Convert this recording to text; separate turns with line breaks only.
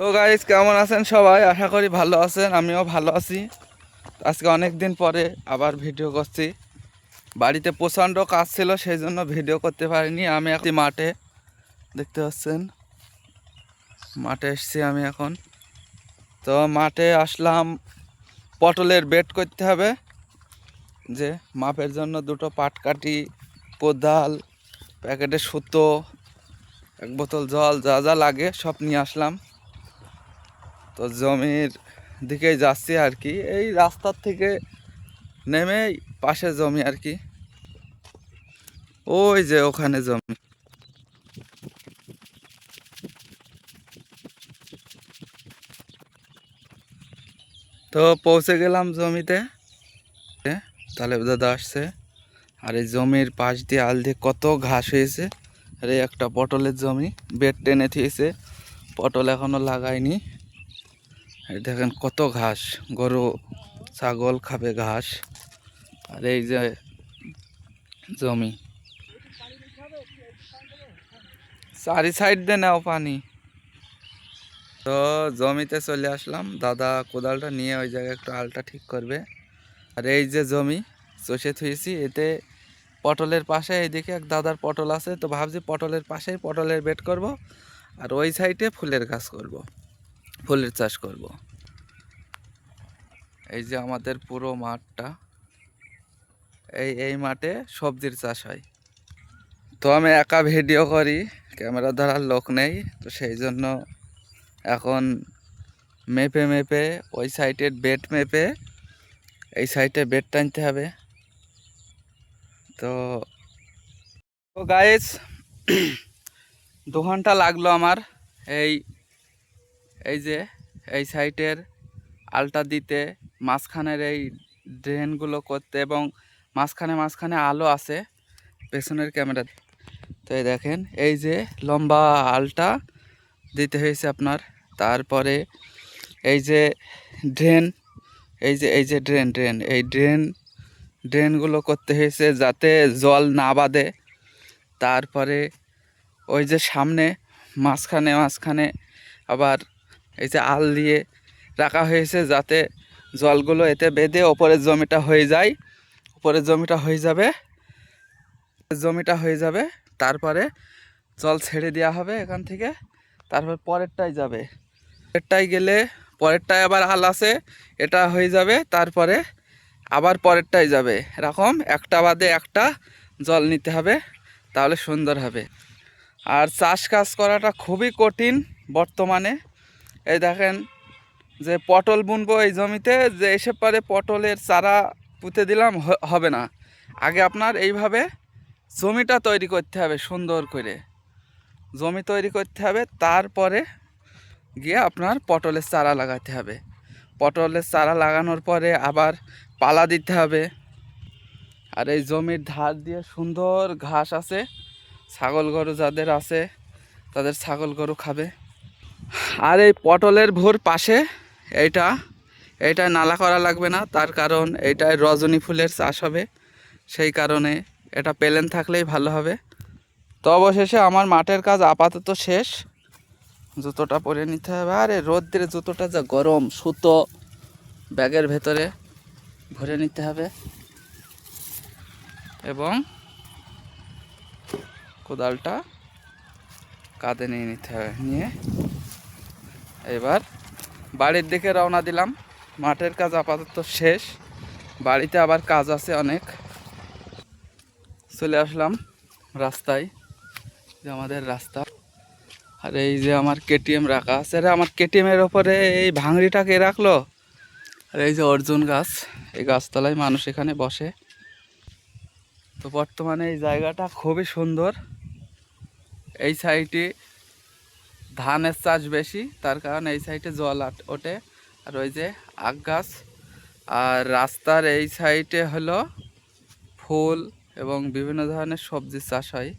তো গাইস, কেমন আছেন সবাই? আশা করি ভালো আছেন, আমিও ভালো আছি। আজকে অনেক দিন পরে আবার ভিডিও করছি। বাড়িতে প্রচণ্ড কাজ ছিল, সেই জন্য ভিডিও করতে পারিনি। আমি একটি মাঠে, দেখতে পাচ্ছেন, মাঠে এসেছি আমি এখন। তো মাঠে আসলাম, পটলের বেড করতে হবে। যে মাপের জন্য দুটো পাটকাঠি, কোদাল, প্যাকেটের সুতো, এক বোতল জল, যা যা লাগে সব নিয়ে আসলাম। তো জমির দিকেই যাচ্ছি আর কি, এই রাস্তার থেকে নেমে পাশে জমি আর কি, ওই যে ওখানে জমি। তো পৌঁছে গেলাম জমিতে। তাহলে দাদা আসছে, আর এই জমির পাশ দিয়ে আল দিয়ে কত ঘাস হয়েছে। আর এই একটা পটলের জমি, বেড টেনে থিয়েছে, পটল এখনো লাগায়নি। এই দেখেন কত ঘাস, গরু ছাগল খাবে ঘাস। আর এই যে জমি, চারি সাইড দিয়ে নাও পানি। তো জমিতে চলে আসলাম, দাদা কোদালটা নিয়ে ওই জায়গায় একটু আলটা ঠিক করবে। আর এই যে জমি চষে থুয়েছি, এতে পটলের পাশে এইদিকে এক দাদার পটল আছে, তো ভাবছি পটলের পাশেই পটলের বেড করব, আর ওই সাইডে ফুলের গাছ করব, ফুলের চাষ করব। এই যে আমাদের পুরো মাঠটা, এই মাঠে সবজির চাষ হয়। তো আমি একা ভিডিও করি, ক্যামেরা ধরার লোক নেই, তো সেই জন্য এখন মেপে মেপে ওই সাইডের বেড মেপে এই সাইডে বেড টানতে হবে। তো গাইস, 2 ঘন্টা লাগলো আমার এই এই যে এই সাইডের আলটা দিতে, মাঝখানের এই ড্রেনগুলো করতে, এবং মাঝখানে মাঝখানে আলো আছে পেছনের ক্যামেরা। তো এই দেখেন, এই যে লম্বা আলটা দিতে হয়েছে আপনার। তারপরে এই যে ড্রেন, এই যে ড্রেন এই ড্রেনগুলো করতে হয়েছে যাতে জল না বাঁধে। তারপরে ওই যে সামনে মাঝখানে মাঝখানে আবার এই যে আল দিয়ে রাখা হয়েছে যাতে জলগুলো এতে বেঁধে ওপরের জমিটা হয়ে যায়, উপরের জমিটা হয়ে যাবে। তারপরে জল ছেড়ে দেওয়া হবে এখান থেকে, তারপর পরেরটাই যাবে। পরেরটাই গেলে পরেরটায় আবার আল আছে, এটা হয়ে যাবে, তারপরে আবার পরেরটাই যাবে। এরকম একটা বাদে একটা জল নিতে হবে, তাহলে সুন্দর হবে। আর চাষ কাজ করাটা খুবই কঠিন বর্তমানে। এই দেখেন, যে পটল বুনবো এই জমিতে, যে এসে পরে পটলের চারা পুঁতে দিলাম হবে না। আগে আপনার এইভাবে জমিটা তৈরি করতে হবে, সুন্দর করে জমি তৈরি করতে হবে, তারপরে গিয়ে আপনার পটলের চারা লাগাতে হবে। পটলের চারা লাগানোর পরে আবার পালা দিতে হবে। আর এই জমির ধার দিয়ে সুন্দর ঘাস আছে, ছাগল গরু যাদের আছে তাদের ছাগল গরু খাবে। আর এই পটলের ভোর পাশে এইটা এইটা নালা করা লাগবে না, তার কারণ এইটায় রজনী ফুলের চাষ হবে, সেই কারণে এটা প্লেন থাকলেই ভালো হবে। তো অবশেষে আমার মাঠের কাজ আপাতত শেষ। জুতোটা পরে নিতে হবে, আরে রোদ্রে জুতোটা যা গরম, সুতো ব্যাগের ভেতরে ভরে নিতে হবে, এবং কোদালটা কাঁধে নিয়ে নিতে হবে। নিয়ে এবার বাড়ির দিকে রওনা দিলাম। মাঠের কাজ আপাতত শেষ, বাড়িতে আবার কাজ আছে অনেক। চলে আসলাম রাস্তায়, যে আমাদের রাস্তা। আর এই যে আমার কেটিএম রাখা আছে, রে আমার কেটিএমের ওপরে এই ভাঙড়িটা কে রাখলো? আর এই যে অর্জুন গাছ, এই গাছতলায় মানুষ এখানে বসে। তো বর্তমানে এই জায়গাটা খুবই সুন্দর। এই সাইডে ধানের চাষ বেশি, তার কারণে এই সাইডে জল ওঠে। আর ওই যে আখ গাছ, আর রাস্তার এই সাইডে হলো ফুল এবং বিভিন্ন ধরনের সবজি চাষ হয়।